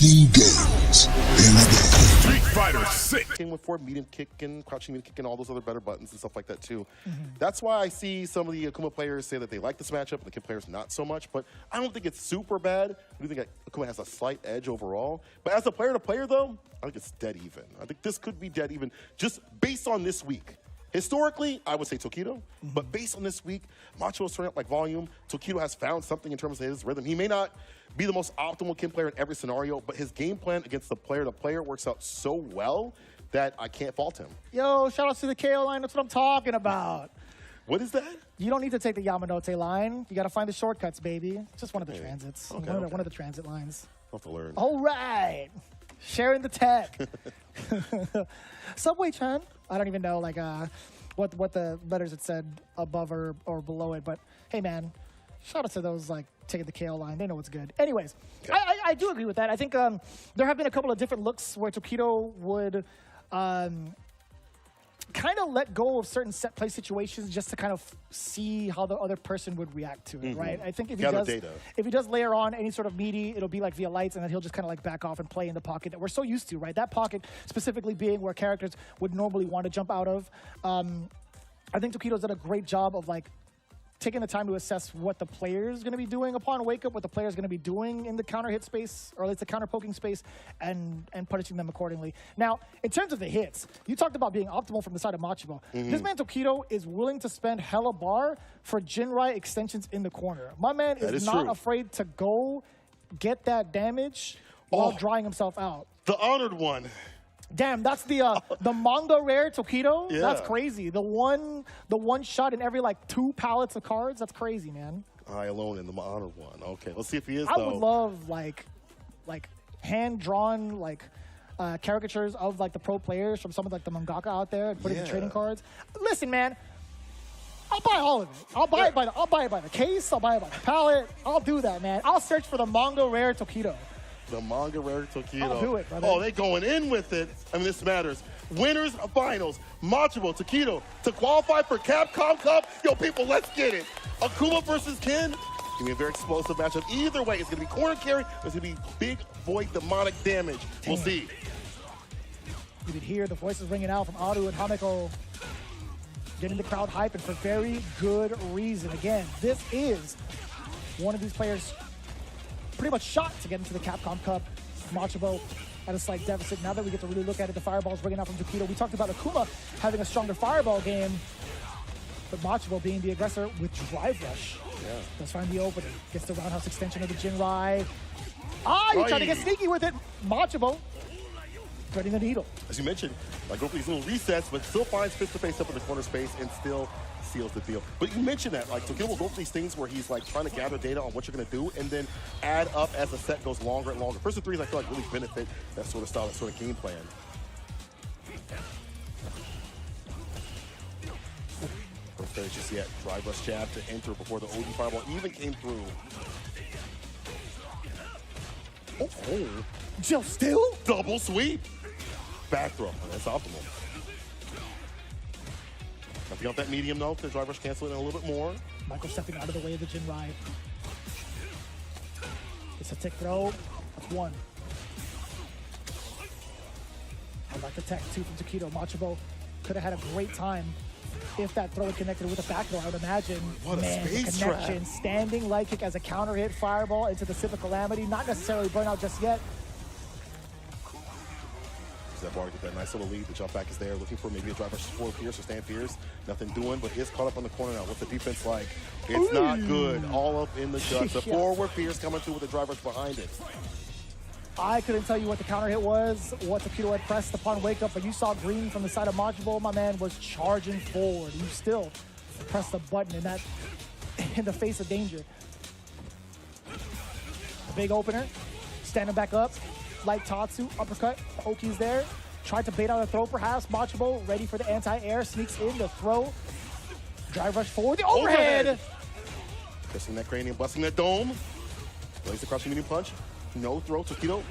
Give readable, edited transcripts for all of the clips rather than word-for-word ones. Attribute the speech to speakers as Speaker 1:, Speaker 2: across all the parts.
Speaker 1: Fighting games. Here we go.
Speaker 2: Street Fighter 6.
Speaker 3: Came with forward medium kick and crouching medium kick and all those other better buttons and stuff like that too. That's why I see some of the Akuma players say that they like this matchup and the Kid players not so much, but I don't think it's super bad. I do think that Akuma has a slight edge overall. But as a player to player though, I think it's dead even. I think this could be dead even just based on this week. Historically, I would say TOKIDO, but based on this week, Machabo's turning up like volume. TOKIDO has found something in terms of his rhythm. He may not be the most optimal Kin player in every scenario, but his game plan against the player-to-player works out so well that I can't fault him.
Speaker 4: Yo, shout out to the KO line. That's what I'm talking about.
Speaker 3: What is that?
Speaker 4: You don't need to take the Yamanote line. You got to find the shortcuts, baby. Just one of the transits.
Speaker 3: Okay,
Speaker 4: One of the transit lines.
Speaker 3: I'll have to learn.
Speaker 4: All right. Sharing the tech. Subway-chan. I don't even know like what the letters it said above or below it, but hey, man, shout out to those like taking the KO line. They know what's good. Anyways, okay. I do agree with that. I think there have been a couple of different looks where TOKIDO would kind of let go of certain set play situations just to kind of see how the other person would react to it, right? I think if he does layer on any sort of meaty, it'll be like via lights, and then he'll just kind of like back off and play in the pocket that we're so used to, right? That pocket specifically being where characters would normally want to jump out of. I think TOKIDO's done a great job of like taking the time to assess what the player is going to be doing upon wake up, what the player is going to be doing in the counter hit space, or at least the counter poking space, and punishing them accordingly. Now, in terms of the hits, you talked about being optimal from the side of Machabo. This man TOKIDO is willing to spend hella bar for Jinrai extensions in the corner. My man is not afraid to go get that damage while drying himself out.
Speaker 3: The honored one.
Speaker 4: Damn, that's the manga rare TOKIDO. Yeah. That's crazy. The one shot in every like 2 pallets of cards. That's crazy, man.
Speaker 3: I alone in the honored one. Okay, let's see if he is.
Speaker 4: I would love like hand drawn like caricatures of like the pro players from some of like the mangaka out there and putting the trading cards. Listen, man. I'll buy all of it. I'll buy it by the case. I'll buy it by the palette. I'll do that, man. I'll search for the manga rare TOKIDO.
Speaker 3: The manga rare TOKIDO.
Speaker 4: I'll do it, brother.
Speaker 3: Oh, they going in with it. I mean, this matters. Winners of finals, Machabo, TOKIDO, to qualify for Capcom Cup. Yo, people, let's get it. Akuma versus Ken. It's going to be a very explosive matchup. Either way, it's going to be corner carry, or it's going to be big void demonic damage. We'll see.
Speaker 4: You can hear the voices ringing out from Aru and Hameko, getting the crowd hyping for very good reason. Again, this is one of these players pretty much shot to get into the Capcom Cup. Machabo at a slight deficit. Now that we get to really look at it, the fireballs ringing out from TOKIDO. We talked about Akuma having a stronger fireball game, but Machabo being the aggressor with Drive Rush. Yeah. Does find the opening. Gets the roundhouse extension of the Jinrai. You're trying to get sneaky with it. Machabo threading the needle.
Speaker 3: As you mentioned, like go for these little resets, but still finds face-to-face up in the corner space and still seals the deal. But you mentioned that, like, TOKIDO will go for these things where he's like trying to gather data on what you're going to do and then add up as the set goes longer and longer. First of threes, I feel like really benefit that sort of style, that sort of game plan. Don't finish just yet. Drive rush jab to enter before the OD fireball even came through. Oh,
Speaker 4: Jill still?
Speaker 3: Double sweep. Back throw. That's optimal. Nothing off that medium though, because Drive Rush cancel it a little bit more.
Speaker 4: Michael stepping out of the way of the Jinrai. It's a tick throw. That's one. I like the tech two from TOKIDO. Machabo could have had a great time if that throw had connected with a back throw. I would imagine.
Speaker 3: What a space
Speaker 4: connection.
Speaker 3: trap.
Speaker 4: Standing light kick as a counter hit fireball into the Sip of Calamity. Not necessarily burnout just yet.
Speaker 3: That bar get that nice little lead. The jump back is there, looking for maybe a drive rush for Pierce or Stan Pierce. Nothing doing, but is caught up on the corner now. What's the defense like? It's not good. All up in the guts. The forward Pierce coming through with the drive rush behind it.
Speaker 4: I couldn't tell you what the counter hit was, what TOKIDO had pressed upon wake up, but you saw green from the side of Machabo. My man was charging forward. You still pressed the button in the face of danger. The big opener, standing back up. Light Tatsu, uppercut, Oki's there. Tried to bait out a throw perhaps. Machabo ready for the anti-air, sneaks in the throw. Drive rush forward, the overhead!
Speaker 3: Pressing that cranium, busting that dome. Lays the crouching medium punch. No throw, TOKIDO.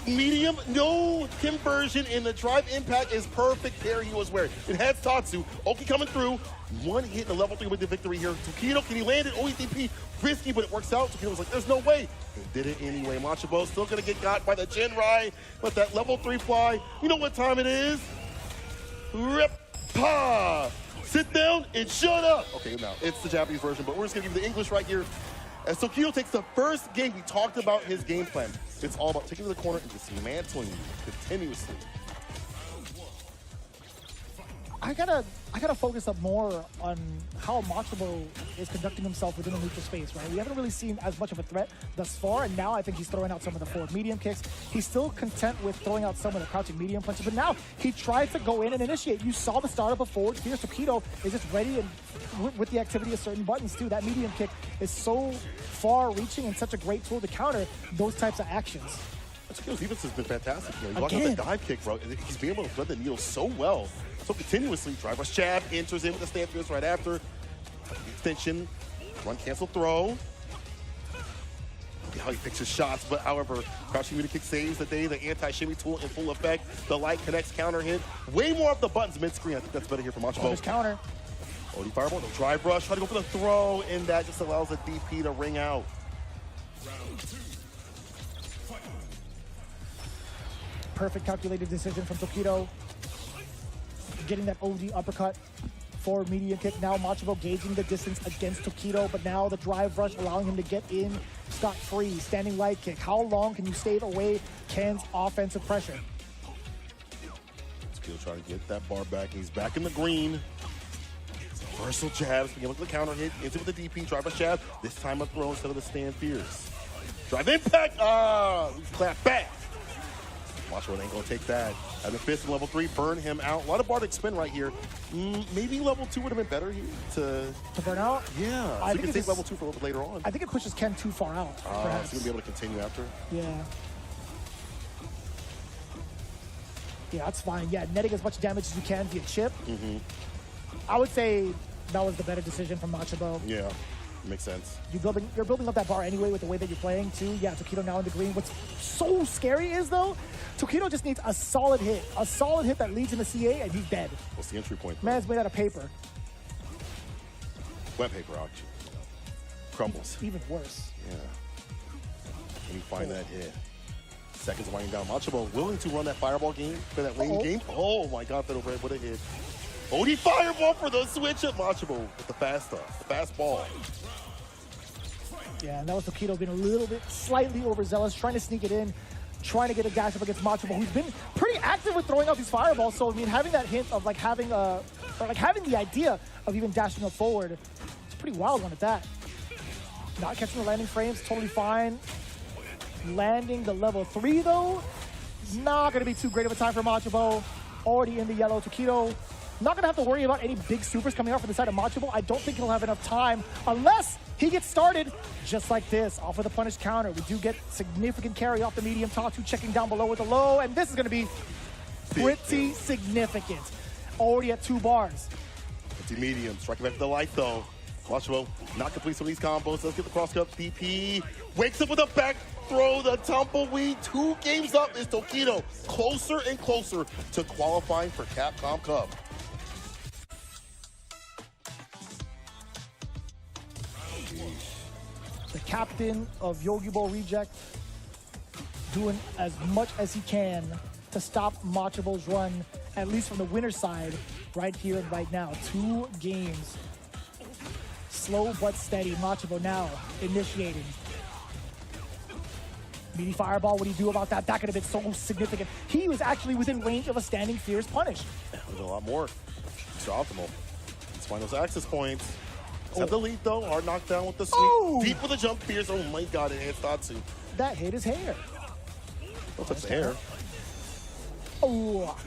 Speaker 3: medium, no conversion, and the drive impact is perfect there. He was wearing. It had Tatsu. Oki coming through. One hit in the level 3 with the victory here. TOKIDO, can he land it? OETP, risky, but it works out. TOKIDO was like, there's no way. He did it anyway. MACHABO still going to get got by the Jinrai. Let that level 3 fly. You know what time it is? Rip-pa! Sit down and shut up. Okay, now it's the Japanese version, but we're just going to give you the English right here. As TOKIDO takes the first game, we talked about his game plan. It's all about taking to the corner and dismantling you continuously.
Speaker 4: I gotta focus up more on how MACHABO is conducting himself within the neutral space, right? We haven't really seen as much of a threat thus far, and now I think he's throwing out some of the forward medium kicks. He's still content with throwing out some of the crouching medium punches, but now he tried to go in and initiate. You saw the startup of forward. Here's TOKIDO is just ready and with the activity of certain buttons too. That medium kick is so far-reaching and such a great tool to counter those types of actions.
Speaker 3: TOKIDO's defense has been fantastic. You know, he walked out the dive kick, bro. He's been able to thread the needle so well. So continuously, drive rush jab, enters in with the stand fierce right after. Extension, run cancel throw. Look at how he picks his shots, but however, crouching medium kick saves the day. The anti-shimmy tool in full effect. The light connects, counter hit. Way more off the buttons mid-screen. I think that's better here for MACHABO.
Speaker 4: His counter.
Speaker 3: OD fireball, no drive rush. Try to go for the throw, and that just allows the DP to ring out.
Speaker 4: Perfect calculated decision from TOKIDO. Getting that OD uppercut for medium kick. Now MACHABO gauging the distance against TOKIDO, but now the drive rush allowing him to get in scot-free. Standing light kick. How long can you stay away Ken's offensive pressure?
Speaker 3: TOKIDO trying to get that bar back. He's back in the green. Reversal jabs. Beginning with the counter hit. Into with the DP. Drive rush jab. This time a throw instead of the stand fierce. Drive impact. Clap back. MACHABO ain't gonna take that. And the fist in level 3, burn him out. A lot of Bardic spin right here. Maybe level 2 would have been better here to
Speaker 4: burn out.
Speaker 3: Yeah, so you can take level 2 for a little bit later on.
Speaker 4: I think it pushes Ken too far out.
Speaker 3: Perhaps he's gonna be able to continue after.
Speaker 4: Yeah. Yeah, that's fine. Yeah, netting as much damage as you can via chip. I would say that was the better decision from MACHABO.
Speaker 3: Yeah. Makes sense.
Speaker 4: You're building up that bar anyway with the way that you're playing too. Yeah, TOKIDO now in the green. What's so scary is though, TOKIDO just needs a solid hit that leads into CA, and he's dead.
Speaker 3: What's the entry point?
Speaker 4: Man's made out of paper.
Speaker 3: Wet paper, actually. Crumbles.
Speaker 4: It's even worse.
Speaker 3: Yeah. Can you find that hit? Seconds winding down. MACHABO willing to run that fireball game for that lane game. Oh my God, that overhead would have hit. OD fireball for the switch at MACHABO with the fast stuff, the fast ball.
Speaker 4: Yeah, and that was TOKIDO being a little bit slightly overzealous, trying to sneak it in, trying to get a dash up against MACHABO, who's been pretty active with throwing out these fireballs. So I mean, having that hint of like having the idea of even dashing up forward, it's a pretty wild one at that. Not catching the landing frames, totally fine. Landing the level 3 though, not gonna be too great of a time for MACHABO. Already in the yellow. TOKIDO not gonna have to worry about any big supers coming out from the side of MACHABO. I don't think he'll have enough time unless he gets started just like this, off with a punish counter. We do get significant carry off the medium. Tatsu checking down below with the low, and this is gonna be pretty significant. Already at 2 bars.
Speaker 3: Empty medium, striking back to the light though. MACHABO not complete some of these combos. Let's get the cross cup. DP wakes up with a back throw, the tumbleweed. 2 games up is TOKIDO. Closer and closer to qualifying for Capcom Cup.
Speaker 4: The captain of Yogibo Reject doing as much as he can to stop MACHABO's run, at least from the winner's side, right here and right now. 2 games. Slow but steady. MACHABO now initiating. Meaty fireball, what do you do about that? That could have been so significant. He was actually within range of a standing fierce punish.
Speaker 3: There's a lot more. It's optimal. Let's find those access points. Set the lead though, hard knockdown with the sweep. Deep with the jump fierce. Oh my God, it hits Tatsu.
Speaker 4: That hit his hair.
Speaker 3: Don't touch the hair.
Speaker 4: Oh.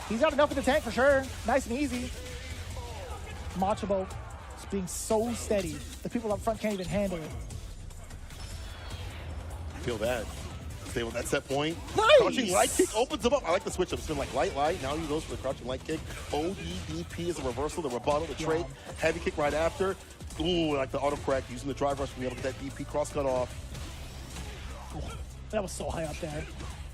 Speaker 4: He's got enough in the tank for sure. Nice and easy. MACHABO is being so steady. The people up front can't even handle it.
Speaker 3: Feel that. Stay with that set point.
Speaker 4: Nice!
Speaker 3: Crouching light kick opens him up. I like the switch up. It's been like light. Now he goes for the crouching light kick. ODDP is a reversal, the rebuttal, the trade. Heavy kick right after. Ooh, like the auto correct, using the drive rush to be able to get that DP cross cut off.
Speaker 4: That was so high up there.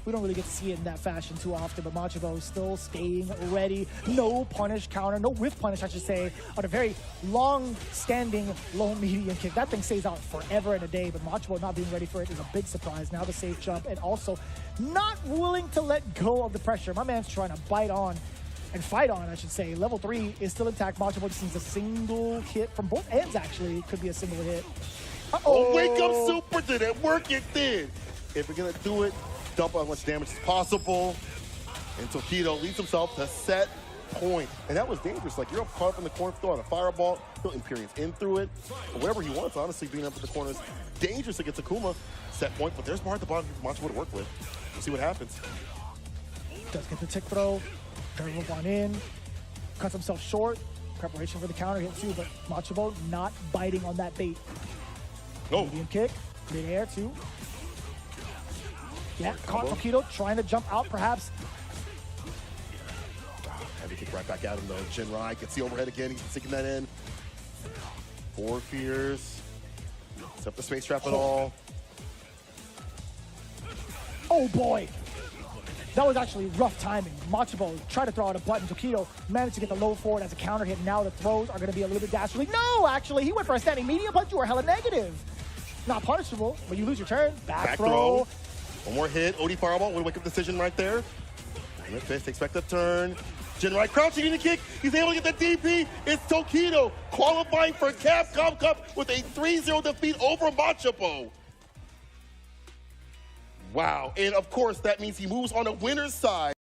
Speaker 4: We don't really get to see it in that fashion too often, but MACHABO is still staying ready. No punish counter, no whiff punish, I should say, on a very long-standing low medium kick. That thing stays out forever and a day, but MACHABO not being ready for it is a big surprise. Now the safe jump, and also not willing to let go of the pressure. My man's trying to bite on and fight on, I should say. Level 3 is still intact. MACHABO just needs a single hit from both ends, actually. Could be a single hit.
Speaker 3: Oh, wake up super did it. Work it then. If we're going to do it, dump as much damage as possible. And TOKIDO leads himself to set point. And that was dangerous. Like, you're caught up in the corner, throwing a fireball, he'll Imperium's in through it. Or whatever he wants, honestly, being up in the corner is dangerous against Akuma. Set point, but there's more at the bottom for MACHABO to work with. We'll see what happens.
Speaker 4: Does get the tick throw. Move on in. Cuts himself short. Preparation for the counter hit too, but MACHABO not biting on that bait.
Speaker 3: No.
Speaker 4: Medium kick. Mid-air too. Yeah, caught TOKIDO trying to jump out perhaps.
Speaker 3: Heavy kick right back at him though. Jinrai gets the overhead again. He's sinking that in. Four fears. Set up the space trap at all.
Speaker 4: Oh boy. That was actually rough timing. MACHABO tried to throw out a button. TOKIDO managed to get the low forward as a counter hit. Now the throws are going to be a little bit dastardly. No, actually, he went for a standing medium punch. You are hella negative. Not punishable, but you lose your turn. Back throw.
Speaker 3: One more hit. OD fireball. What a wake-up decision right there. Diamond fist. Expect a turn. Jinrai crouching in the kick. He's able to get the DP. It's TOKIDO qualifying for Capcom Cup with a 3-0 defeat over MACHABO. Wow. And of course, that means he moves on the winner's side.